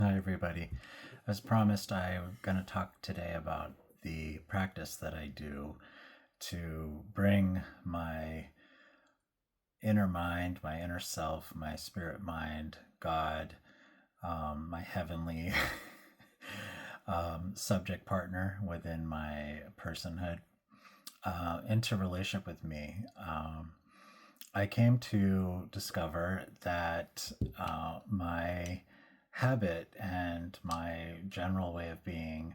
Hi, everybody. As promised, I'm going to talk today about the practice that I do to bring my inner mind, my inner self, my spirit mind, God, my heavenly subject partner within my personhood, into relationship with me. I came to discover that my habit and my general way of being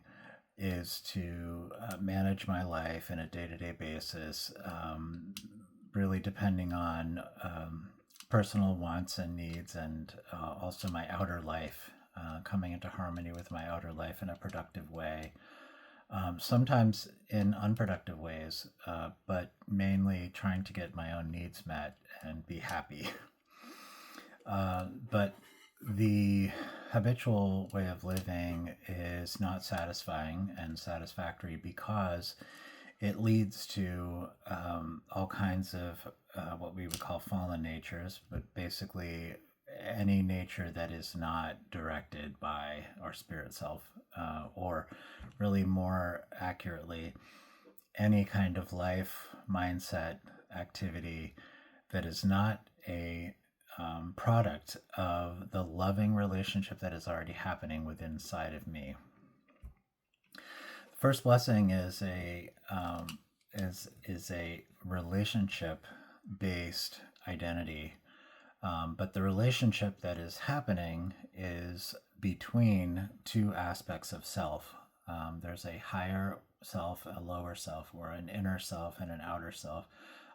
is to manage my life in a day to day basis, really depending on personal wants and needs, and also my outer life, coming into harmony with my outer life in a productive way. Sometimes in unproductive ways, but mainly trying to get my own needs met and be happy. But the habitual way of living is not satisfying and satisfactory because it leads to all kinds of what we would call fallen natures, but basically any nature that is not directed by our spirit self, or really more accurately, any kind of life, mindset, activity that is not a product of the loving relationship that is already happening within inside of me. First blessing is a relationship based identity, but the relationship that is happening is between two aspects of self. There's a higher self, a lower self, or an inner self and an outer self,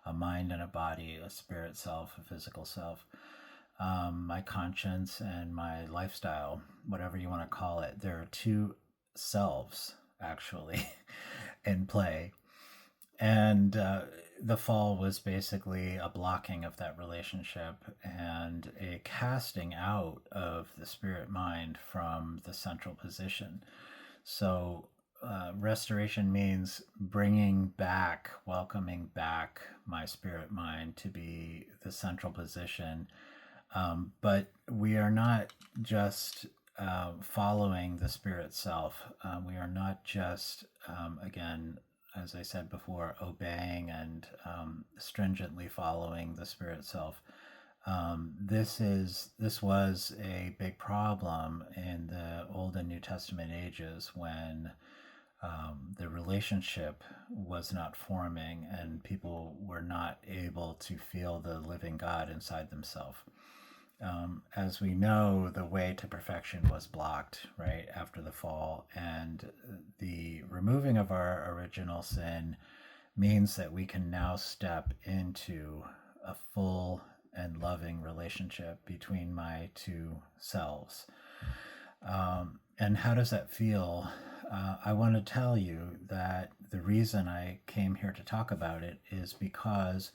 a mind and a body, a spirit self, a physical self, my conscience and my lifestyle, whatever you want to call it. There are two selves actually in play. And the fall was basically a blocking of that relationship and a casting out of the spirit mind from the central position. So, restoration means bringing back, welcoming back my spirit mind to be the central position. But we are not just following the spirit self. We are not just, again, as I said before, obeying and stringently following the spirit self. This was a big problem in the Old and New Testament ages when the relationship was not forming and people were not able to feel the living God inside themselves. As we know, the way to perfection was blocked right after the fall, and the removing of our original sin means that we can now step into a full and loving relationship between my two selves. And how does that feel? I want to tell you that the reason I came here to talk about it is because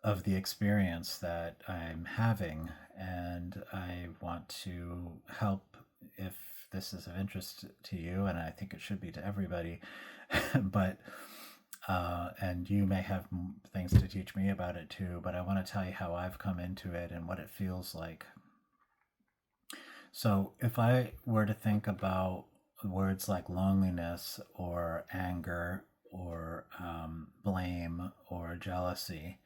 of the experience that I'm having, and I want to help if this is of interest to you, and I think it should be to everybody. But and you may have things to teach me about it too. But I want to tell you how I've come into it and what it feels like. So, if I were to think about words like loneliness or anger or blame or jealousy,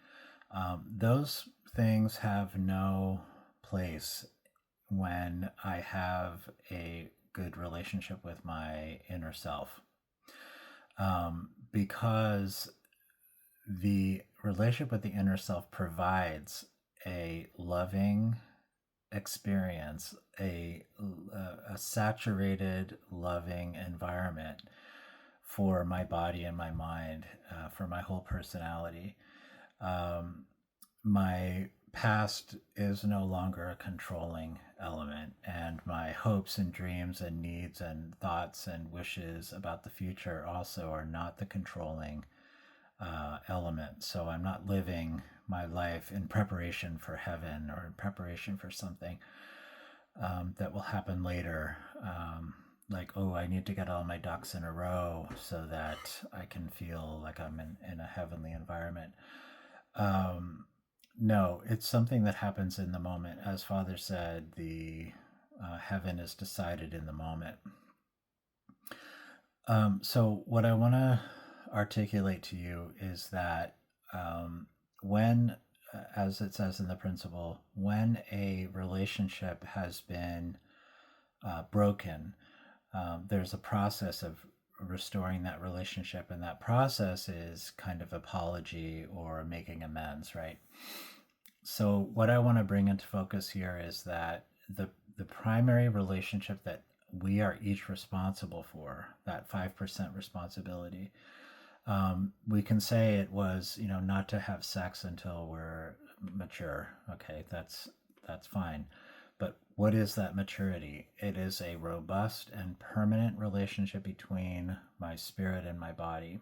those things have no place when I have a good relationship with my inner self. Because the relationship with the inner self provides a loving experience, a saturated, loving environment for my body and my mind, for my whole personality. Um, my past is no longer a controlling element, and my hopes and dreams and needs and thoughts and wishes about the future also are not the controlling element. So I'm not living my life in preparation for heaven or in preparation for something that will happen later. Like, oh, I need to get all my ducks in a row so that I can feel like I'm in a heavenly environment. No, it's something that happens in the moment. As Father said, the heaven is decided in the moment. So, what I want to articulate to you is that when, as it says in the principle, when a relationship has been broken, there's a process of restoring that relationship, and that process is kind of apology or making amends, right? So, what I want to bring into focus here is that the primary relationship that we are each responsible for, that 5% responsibility, we can say it was, not to have sex until we're mature. Okay, that's fine. But what is that maturity? It is a robust and permanent relationship between my spirit and my body.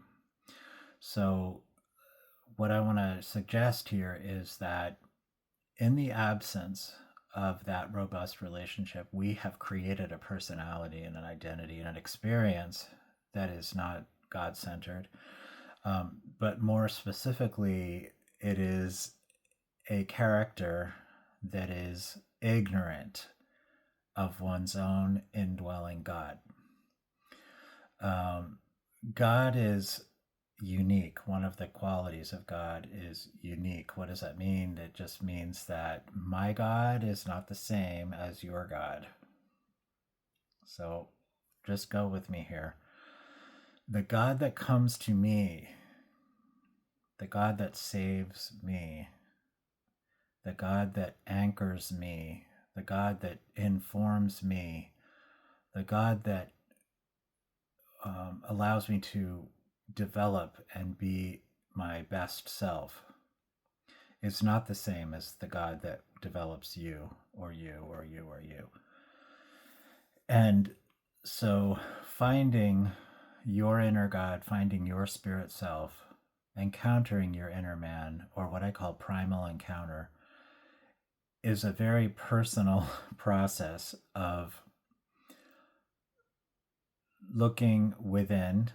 So, what I want to suggest here is that in the absence of that robust relationship, we have created a personality and an identity and an experience that is not God centered. But more specifically, it is a character that is ignorant of one's own indwelling God. God is unique. One of the qualities of God is unique. What does that mean? It just means that my God is not the same as your God. So just go with me here. The God that comes to me, the God that saves me, the God that anchors me, the God that informs me, the God that allows me to develop and be my best self is not the same as the God that develops you or you or you or you. And so finding your inner God, finding your spirit self, encountering your inner man, or what I call primal encounter, is a very personal process of looking within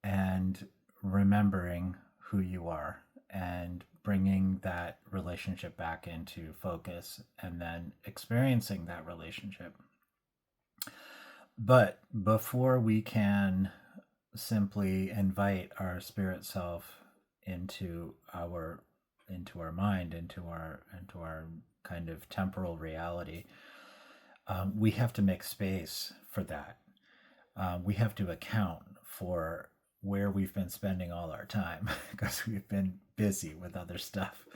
and remembering who you are and bringing that relationship back into focus and then experiencing that relationship. But before we can simply invite our spirit self into our mind, into our kind of temporal reality, we have to make space for that. We have to account for where we've been spending all our time because we've been busy with other stuff.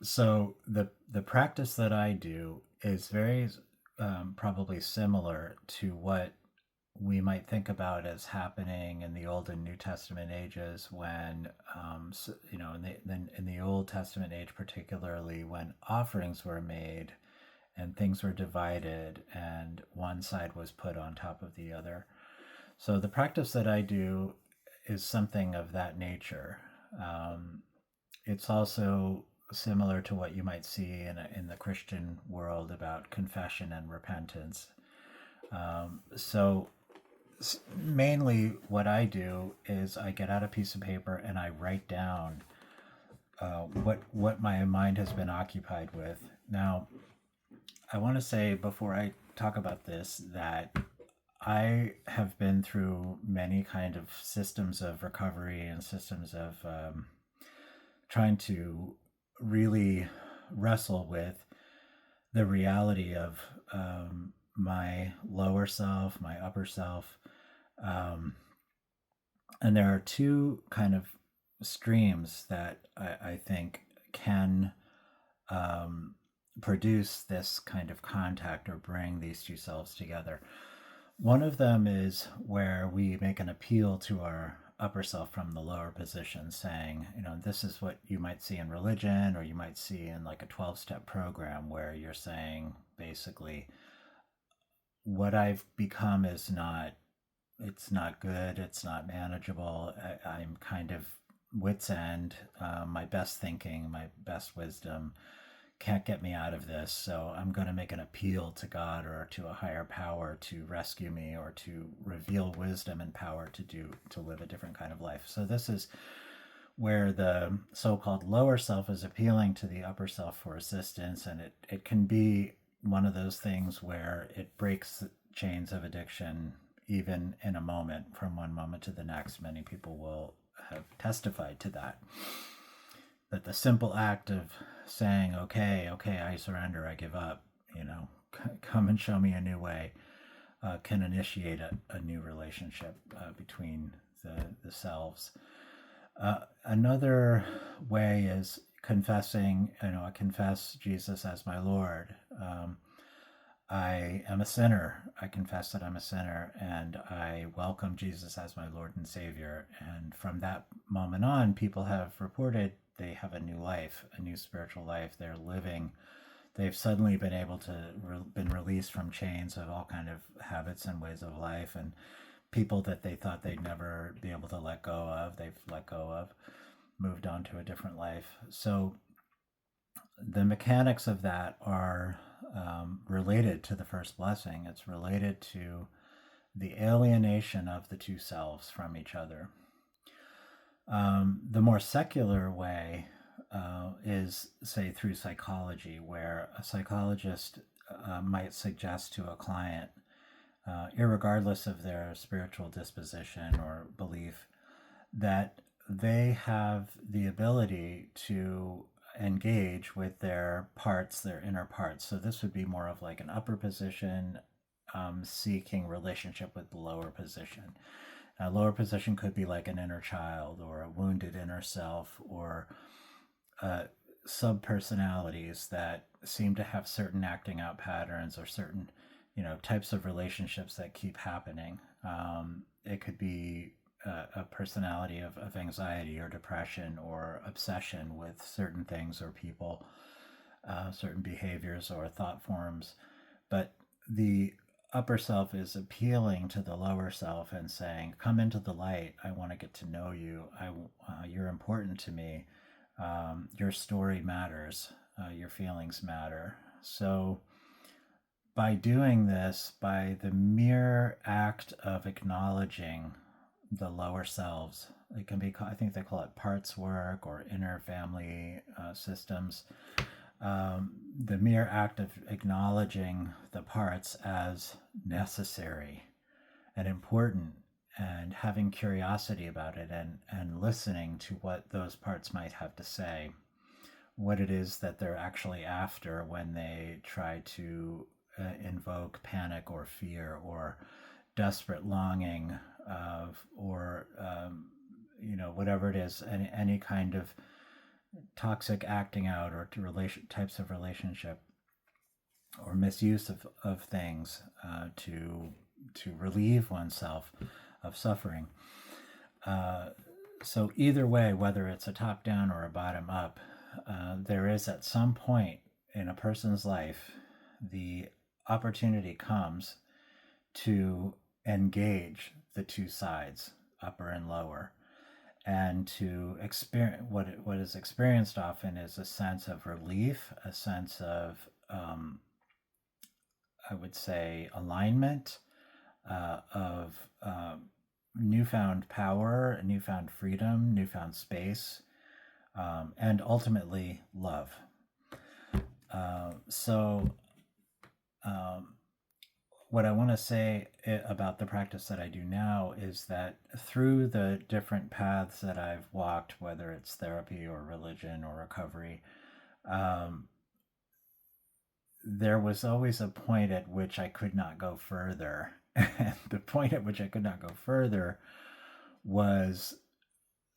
So the practice that I do is very probably similar to what we might think about as happening in the Old and New Testament ages when, in the Old Testament age, particularly when offerings were made and things were divided and one side was put on top of the other. So the practice that I do is something of that nature. It's also similar to what you might see in the Christian world about confession and repentance. So mainly what I do is I get out a piece of paper and I write down what my mind has been occupied with. Now, I want to say before I talk about this that I have been through many kind of systems of recovery and systems of trying to really wrestle with the reality of my lower self, my upper self. And there are two kind of streams that I think can produce this kind of contact or bring these two selves together. One of them is where we make an appeal to our upper self from the lower position, saying, this is what you might see in religion, or you might see in like a 12-step program where you're saying basically, what I've become is it's not good, it's not manageable. I'm kind of wit's end. My best thinking, my best wisdom can't get me out of this, so I'm going to make an appeal to God or to a higher power to rescue me or to reveal wisdom and power to live a different kind of life. So this is where the so-called lower self is appealing to the upper self for assistance, and it can be one of those things where it breaks chains of addiction even in a moment, from one moment to the next. Many people will have testified to that. That the simple act of saying, okay, I surrender, I give up, come and show me a new way, can initiate a new relationship between the selves. Another way is confessing, I confess Jesus as my Lord. I am a sinner. I confess that I'm a sinner, and I welcome Jesus as my Lord and Savior. And from that moment on, people have reported they have a new life, a new spiritual life. They're living. They've suddenly been able to been released from chains of all kind of habits and ways of life, and people that they thought they'd never be able to let go of, they've let go of, moved on to a different life. So the mechanics of that are related to the first blessing. It's related to the alienation of the two selves from each other. The more secular way is, say, through psychology, where a psychologist might suggest to a client, irregardless of their spiritual disposition or belief, that they have the ability to engage with their parts, their inner parts. So this would be more of like an upper position seeking relationship with the lower position. A lower position could be like an inner child or a wounded inner self, or sub-personalities that seem to have certain acting out patterns or certain, types of relationships that keep happening. It could be a personality of anxiety or depression or obsession with certain things or people, certain behaviors or thought forms. But the upper self is appealing to the lower self and saying, come into the light. I want to get to know you. You're important to me. Your story matters. Your feelings matter. So by doing this, by the mere act of acknowledging the lower selves, it can be, I think they call it parts work or inner family systems. The mere act of acknowledging the parts as necessary and important, and having curiosity about it, and listening to what those parts might have to say, what it is that they're actually after when they try to invoke panic or fear or desperate longing of, or whatever it is, any kind of toxic acting out or types of relationship or misuse of things to relieve oneself of suffering. So either way, whether it's a top down or a bottom up, there is at some point in a person's life the opportunity comes to engage the two sides, upper and lower, and to experience what is experienced often is a sense of relief, a sense of I would say alignment, of newfound power, newfound freedom, newfound space, and ultimately love. So what I want to say about the practice that I do now is that through the different paths that I've walked, whether it's therapy or religion or recovery, there was always a point at which I could not go further. And the point at which I could not go further was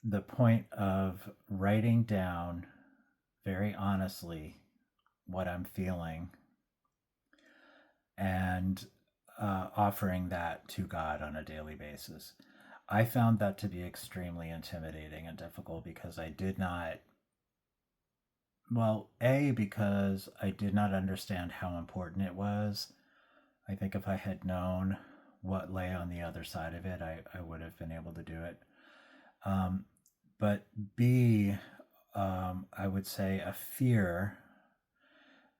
the point of writing down very honestly what I'm feeling and offering that to God on a daily basis. I found that to be extremely intimidating and difficult because I did not, well, because I did not understand how important it was. I think if I had known what lay on the other side of it, I would have been able to do it. But B, I would say a fear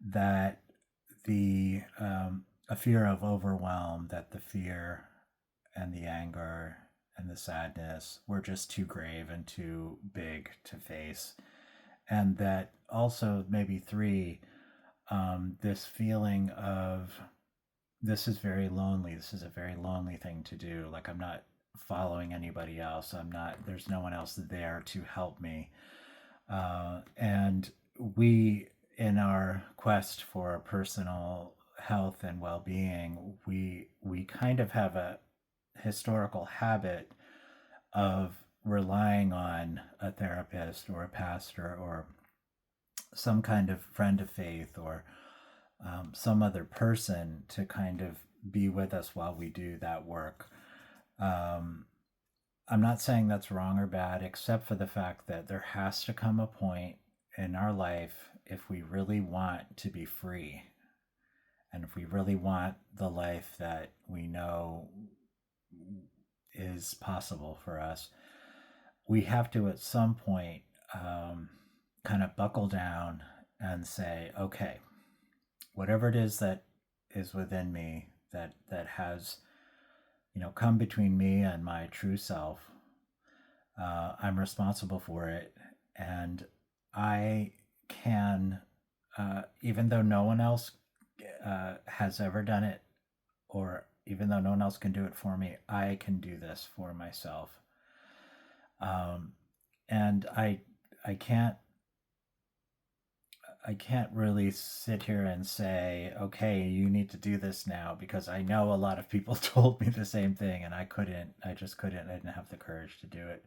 that a fear of overwhelm, that the fear and the anger and the sadness were just too grave and too big to face. And that also maybe 3, this feeling of this is very lonely. This is a very lonely thing to do. Like, I'm not following anybody else. There's no one else there to help me. And we, in our quest for personal health and well-being, we kind of have a historical habit of relying on a therapist or a pastor or some kind of friend of faith or some other person to kind of be with us while we do that work. Um, I'm not saying that's wrong or bad, except for the fact that there has to come a point in our life, if we really want to be free and if we really want the life that we know is possible for us, we have to at some point kind of buckle down and say, okay, whatever it is that is within me that has come between me and my true self, I'm responsible for it, and I can, even though no one else has ever done it, or even though no one else can do it for me, I can do this for myself. Um, and I can't I can't really sit here and say, okay, you need to do this now, because I know a lot of people told me the same thing, and I just couldn't, I didn't have the courage to do it.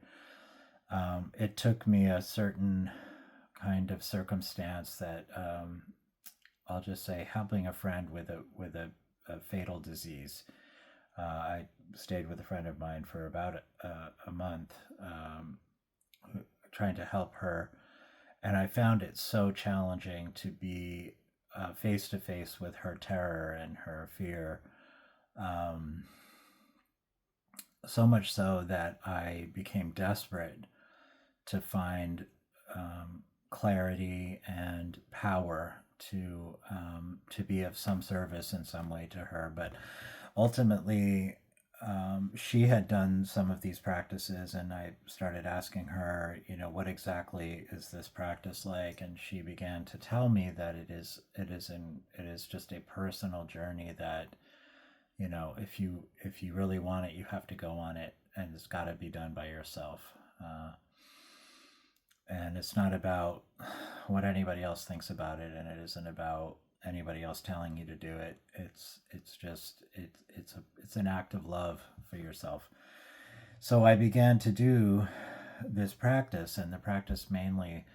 It took me a certain kind of circumstance that, I'll just say, helping a friend with a fatal disease. I stayed with a friend of mine for about a month, trying to help her, and I found it so challenging to be face to face with her terror and her fear. Um, so much so that I became desperate to find clarity and power to be of some service in some way to her. But ultimately, she had done some of these practices, and I started asking her, what exactly is this practice like? And she began to tell me that it is just a personal journey that, if you really want it, you have to go on it, and it's got to be done by yourself. Uh, and it's not about what anybody else thinks about it, and it isn't about anybody else telling you to do it. It's just it's an act of love for yourself. So I began to do this practice, and the practice mainly,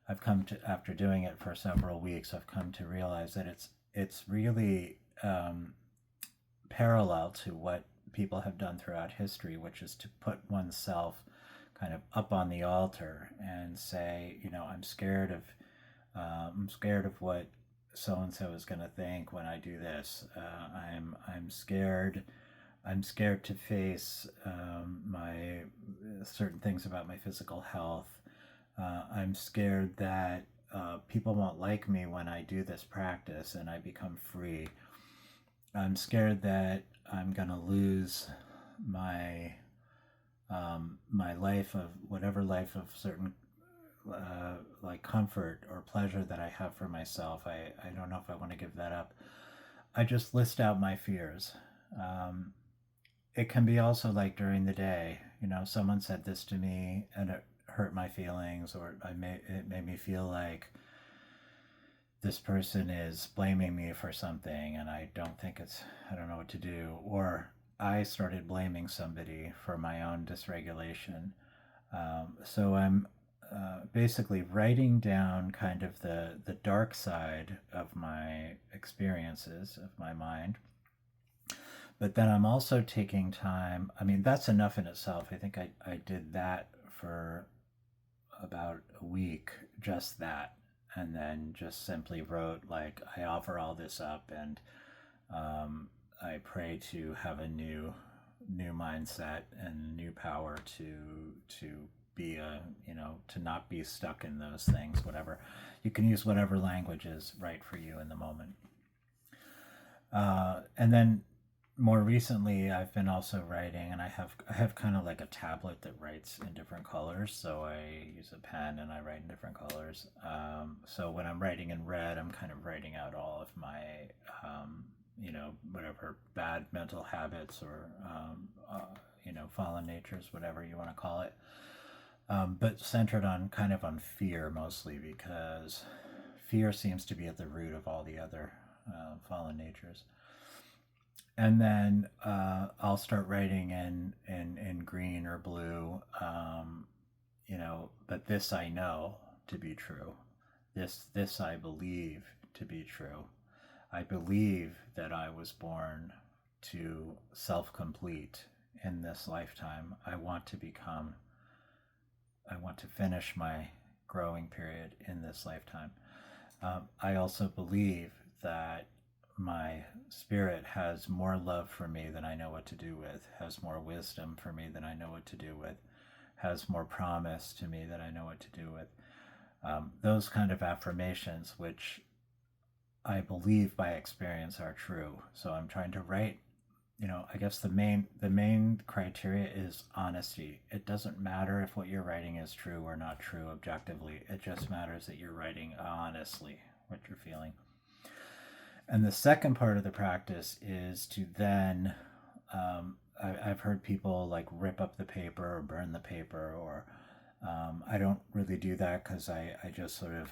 I've come to, after doing it for several weeks, I've come to realize that it's really parallel to what people have done throughout history, which is to put oneself kind of up on the altar and say, I'm scared of what so and so is going to think when I do this. I'm scared. I'm scared to face my certain things about my physical health. I'm scared that people won't like me when I do this practice and I become free. I'm scared that I'm going to lose my my life of whatever life of certain like comfort or pleasure that I have for myself. I don't know if I want to give that up. I just list out my fears. Um, it can be also like during the day, someone said this to me and it hurt my feelings, or it made me feel like this person is blaming me for something, and I don't know what to do. Or I started blaming somebody for my own dysregulation. So I'm basically writing down kind of the dark side of my experiences, of my mind. But then I'm also taking time. I mean, that's enough in itself. I think I did that for about a week, just that. And then just simply wrote, like, I offer all this up, and I pray to have a new mindset and new power to be to not be stuck in those things. Whatever, you can use whatever language is right for you in the moment. And then more recently I've been also writing, and I have kind of like a tablet that writes in different colors, so I use a pen and I write in different colors. So when I'm writing in red, I'm kind of writing out all of my whatever bad mental habits or fallen natures, whatever you want to call it. But centered on kind of on fear mostly, because fear seems to be at the root of all the other fallen natures. And then I'll start writing in green or blue. But this I know to be true. This I believe to be true. I believe that I was born to self complete in this lifetime. I want to finish my growing period in this lifetime. I also believe that my spirit has more love for me than I know what to do with, has more wisdom for me than I know what to do with, has more promise to me that I know what to do with. Those kind of affirmations, which I believe by experience are true. So I'm trying to write. I guess the main criteria is honesty. It doesn't matter if what you're writing is true or not true objectively. It just matters that you're writing honestly what you're feeling. And the second part of the practice is to then, I've heard people like rip up the paper or burn the paper, or I don't really do that because I just sort of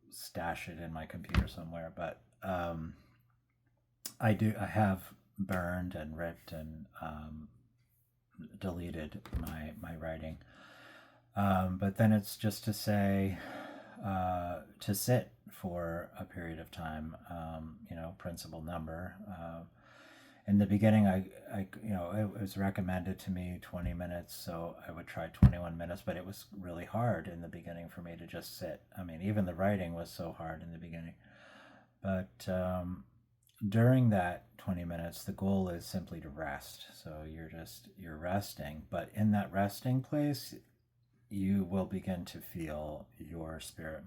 stash it in my computer somewhere. But I have burned and ripped and deleted my writing. But then it's just to say, to sit for a period of time, principal number. In the beginning, it was recommended to me 20 minutes, so I would try 21 minutes, but it was really hard in the beginning for me to just sit. I mean, even the writing was so hard in the beginning. But during that 20 minutes, the goal is simply to rest. So you're resting, but in that resting place, you will begin to feel your spirit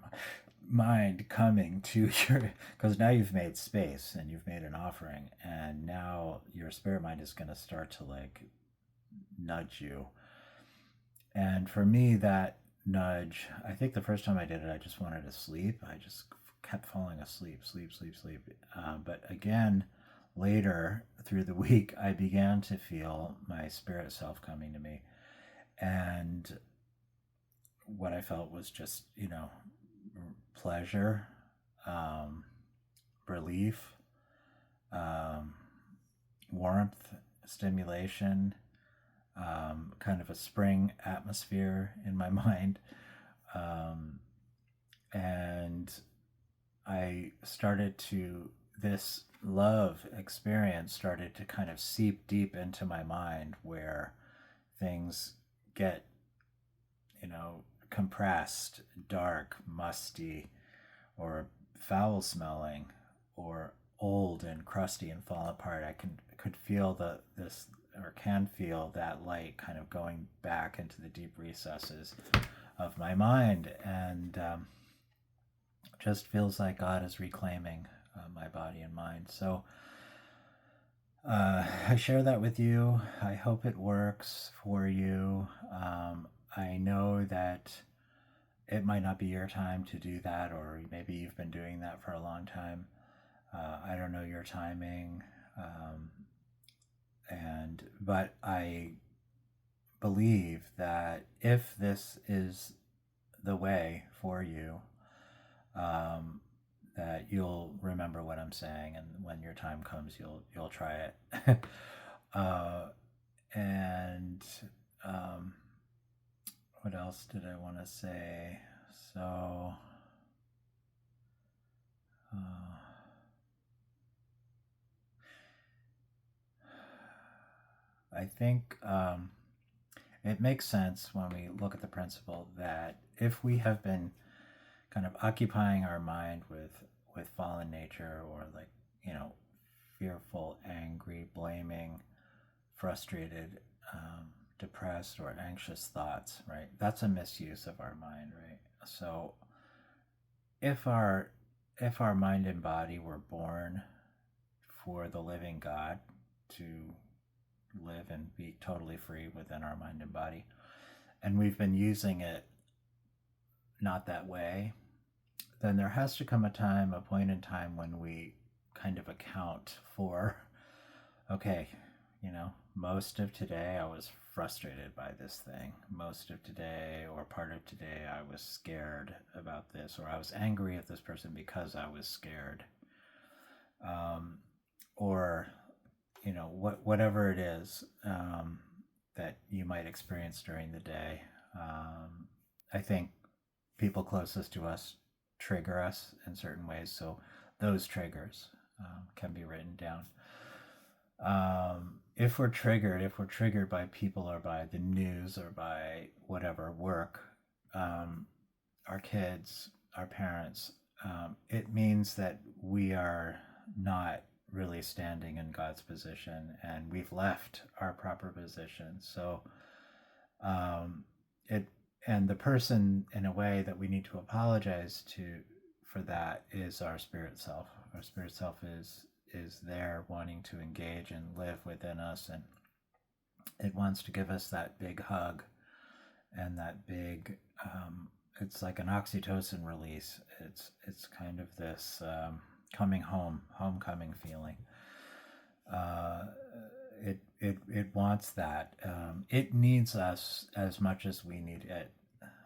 mind coming to your, because now you've made space and you've made an offering, and now your spirit mind is going to start to like nudge you. And for me, that nudge, I think the first time I did it, I just wanted to sleep. I just kept falling asleep, sleep, sleep, sleep. But again, later through the week, I began to feel my spirit self coming to me. And what I felt was just, pleasure, um, relief, um, warmth, stimulation, kind of a spring atmosphere in my mind. Um, and I started to, this love experience started to kind of seep deep into my mind, where things get, compressed, dark, musty, or foul smelling, or old and crusty and fall apart. Could feel this, or can feel that light kind of going back into the deep recesses of my mind, and just feels like God is reclaiming my body and mind. So I share that with you. I hope it works for you. I know that it might not be your time to do that, or maybe you've been doing that for a long time. I don't know your timing, but I believe that if this is the way for you, um, that you'll remember what I'm saying, and when your time comes, you'll try it. uh, and um, what else did I want to say? So, uh, I think it makes sense when we look at the principle that if we have been kind of occupying our mind with fallen nature, or like, fearful, angry, blaming, frustrated, depressed, or anxious thoughts, right? That's a misuse of our mind, right? So if our mind and body were born for the living God to live and be totally free within our mind and body. And we've been using it not that way, then there has to come a point in time when we kind of account for, okay, most of today I was frustrated by this thing. Most of today, or part of today, I was scared about this, or I was angry at this person because I was scared. Or, whatever it is that you might experience during the day. I think people closest to us trigger us in certain ways, so those triggers can be written down. If we're triggered by people or by the news or by whatever work, our kids, our parents, it means that we are not really standing in God's position, and we've left our proper position. So, it and the person, in a way, that we need to apologize to for that is our spirit self. Our spirit self is there wanting to engage and live within us, and it wants to give us that big hug and that big it's like an oxytocin release. It's kind of this coming home, homecoming feeling. It wants that. It needs us as much as we need it.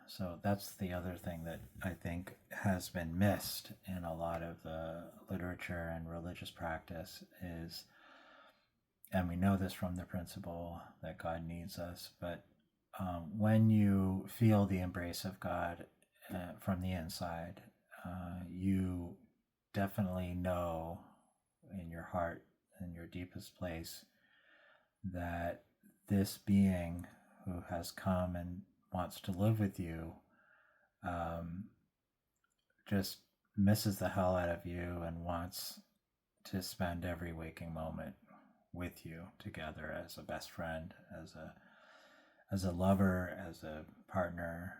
So that's the other thing that I think has been missed in a lot of the literature and religious practice is, and we know this from the principle that God needs us, but when you feel the embrace of God from the inside, you definitely know in your heart, in your deepest place, that this being who has come and wants to live with you just misses the hell out of you and wants to spend every waking moment with you together as a best friend, as a lover, as a partner.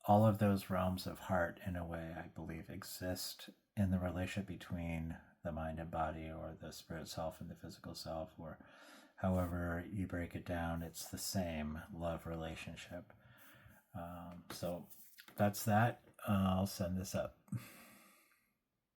All of those realms of heart, in a way, I believe, exist in the relationship between the mind and body, or the spirit self and the physical self, or however you break it down. It's the same love relationship. So that's that. I'll send this up.